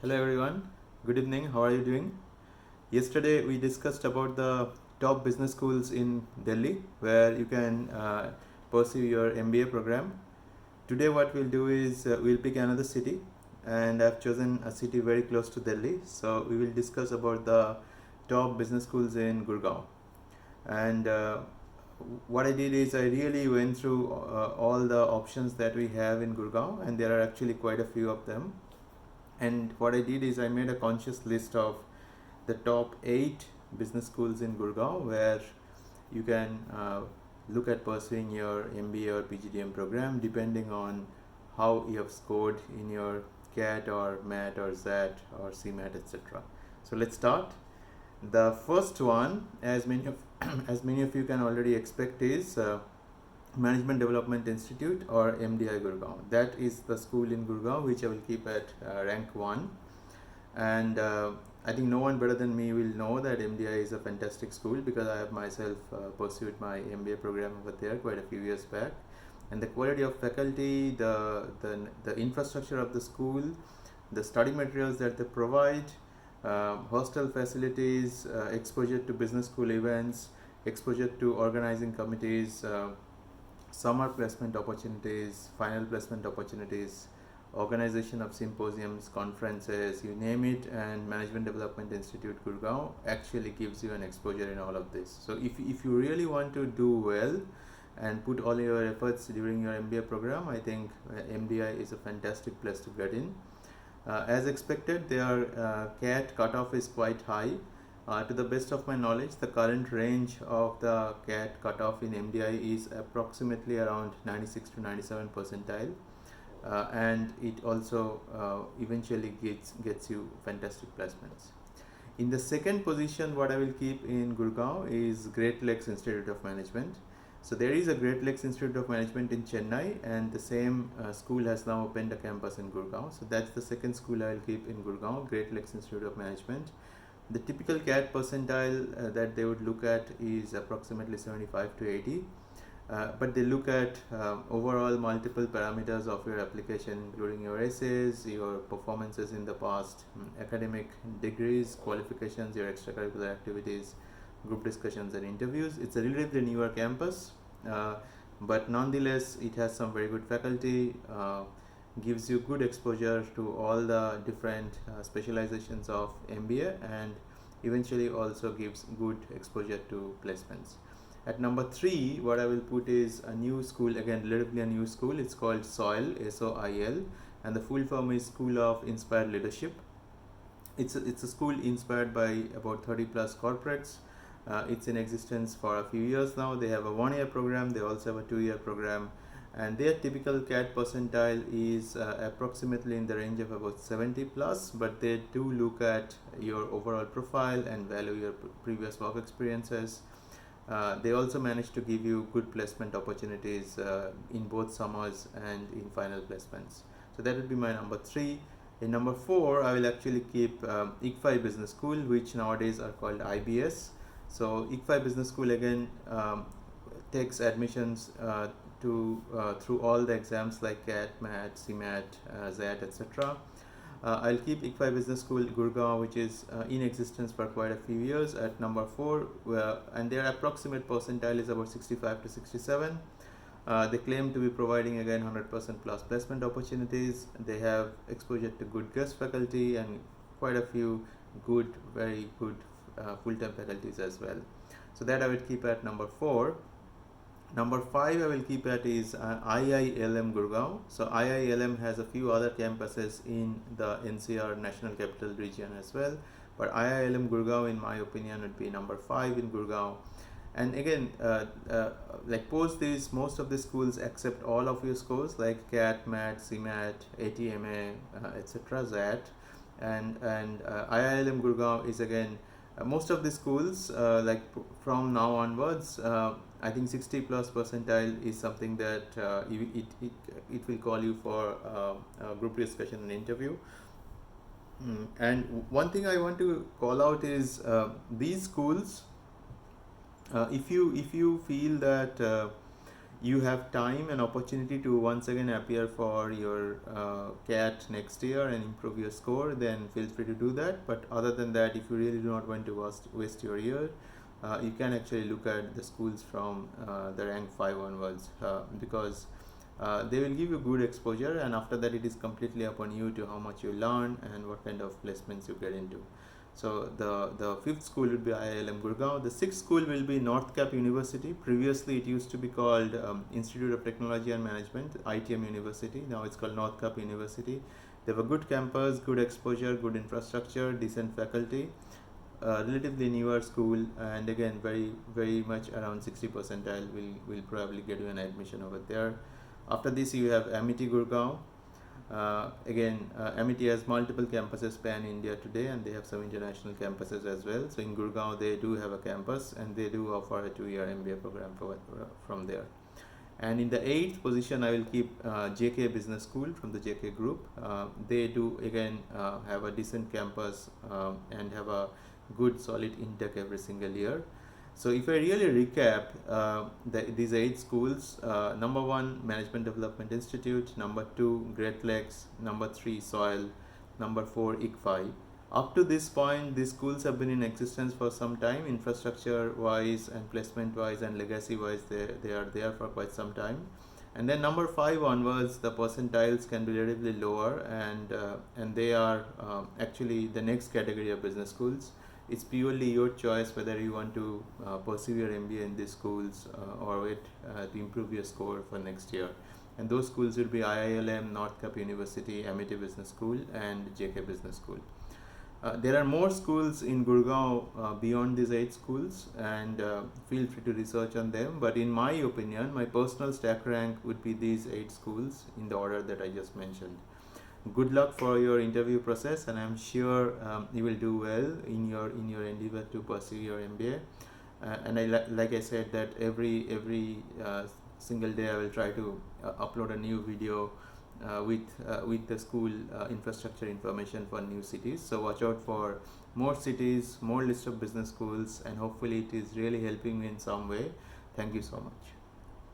Hello everyone, good evening, how are you doing? Yesterday we discussed about the top business schools in Delhi where you can pursue your MBA program. Today what we'll do is we'll pick another city, and I've chosen a city very close to Delhi. So we will discuss about the top business schools in Gurgaon. And what I did is I really went through all the options that we have in Gurgaon, and there are actually quite a few of them. And what I did is I made a conscious list of the top 8 business schools in Gurgaon where you can look at pursuing your MBA or PGDM program depending on how you have scored in your CAT or MAT or ZAT or CMAT, etc. So let's start. The first one, as many of as many of you can already expect, is Management Development Institute or MDI Gurgaon. That is the school in Gurgaon which I will keep at rank 1. And I think no one better than me will know that MDI is a fantastic school because I have myself pursued my MBA program over there quite a few years back. And the quality of faculty, the infrastructure of the school, the study materials that they provide, hostel facilities, exposure to business school events, exposure to organizing committees, summer placement opportunities, final placement opportunities, organization of symposiums, conferences, you name it, and Management Development Institute Gurgaon actually gives you an exposure in all of this. So if you really want to do well and put all your efforts during your MBA program, I think MDI is a fantastic place to get in. As expected, their CAT cutoff is quite high. To the best of my knowledge, the current range of the CAT cutoff in MDI is approximately around 96 to 97 percentile, and it also eventually gets you fantastic placements. In the second position, what I will keep in Gurgaon is Great Lakes Institute of Management. So there is a Great Lakes Institute of Management in Chennai, and the same school has now opened a campus in Gurgaon. So that's the second school I will keep in Gurgaon, Great Lakes Institute of Management. The typical CAT percentile that they would look at is approximately 75 to 80. But they look at overall multiple parameters of your application, including your essays, your performances in the past, academic degrees, qualifications, your extracurricular activities, group discussions and interviews. It's a relatively newer campus, but nonetheless it has some very good faculty, gives you good exposure to all the different specializations of MBA, and eventually also gives good exposure to placements. At number 3, what I will put is a new school, again relatively a new school. It's called SOIL, SOIL, and the full form is School of Inspired Leadership. It's a school inspired by about 30 plus corporates. It's in existence for a few years now. They have a 1-year program, they also have a 2-year program, and their typical CAT percentile is approximately in the range of about 70 plus, but they do look at your overall profile and value your previous work experiences. They also manage to give you good placement opportunities in both summers and in final placements. So that would be my number 3. In number 4, I will actually keep ICFAI Business School, which nowadays are called IBS. So ICFAI Business School again takes admissions through all the exams like CAT, MAT, CMAT, ZAT, etc. I'll keep ICFAI Business School Gurgaon, which is in existence for quite a few years, at number 4, and their approximate percentile is about 65 to 67. They claim to be providing again 100% plus placement opportunities. They have exposure to good guest faculty and quite a few good, very good full-time faculties as well. So that I would keep at number 4. Number 5 I will keep at is IILM Gurgaon. So IILM has a few other campuses in the NCR National Capital Region as well, but IILM Gurgaon in my opinion would be number 5 in Gurgaon. And again, like post this, most of the schools accept all of your scores like CAT, MAT, CMAT, ATMA, etc. ZAT, and IILM Gurgaon is again most of the schools from now onwards. I think 60 plus percentile is something that it will call you for a group discussion and interview. And one thing I want to call out is these schools, if you feel that you have time and opportunity to once again appear for your CAT next year and improve your score, then feel free to do that. But other than that, if you really do not want to waste your year, you can actually look at the schools from the rank 5 onwards, because they will give you good exposure, and after that it is completely upon you to how much you learn and what kind of placements you get into. So the fifth school will be IILM Gurgaon. The sixth school will be NorthCap University. Previously it used to be called Institute of Technology and Management, ITM University. Now it's called NorthCap University. They have a good campus, good exposure, good infrastructure, decent faculty. Relatively newer school, and again very much around 60 percentile will probably get you an admission over there. After this you have Amity Gurgaon. Amity has multiple campuses pan India today, and they have some international campuses as well. So in Gurgaon they do have a campus, and they do offer a 2-year MBA program from there. And in the 8th position I will keep JK Business School from the JK group. They do again have a decent campus and have a good solid intake every single year. So if I really recap these 8 schools, number 1 Management Development Institute, number 2 Great Lakes, number 3 Soil, number 4 ICFAI. Up to this point, these schools have been in existence for some time, infrastructure wise and placement wise and legacy wise. They are there for quite some time. And then number 5 onwards, the percentiles can be relatively lower, and they are actually the next category of business schools. It's purely your choice whether you want to pursue your MBA in these schools or wait to improve your score for next year. And those schools will be IILM, NorthCap University, Amity Business School, and JK Business School. There are more schools in Gurgaon beyond these 8 schools, and feel free to research on them. But in my opinion, my personal stack rank would be these 8 schools in the order that I just mentioned. Good luck for your interview process, and I'm sure you will do well in your endeavor to pursue your MBA. And like I said, that every single day I will try to upload a new video with the school infrastructure information for new cities. So watch out for more cities, more list of business schools, and hopefully it is really helping me in some way. Thank you so much.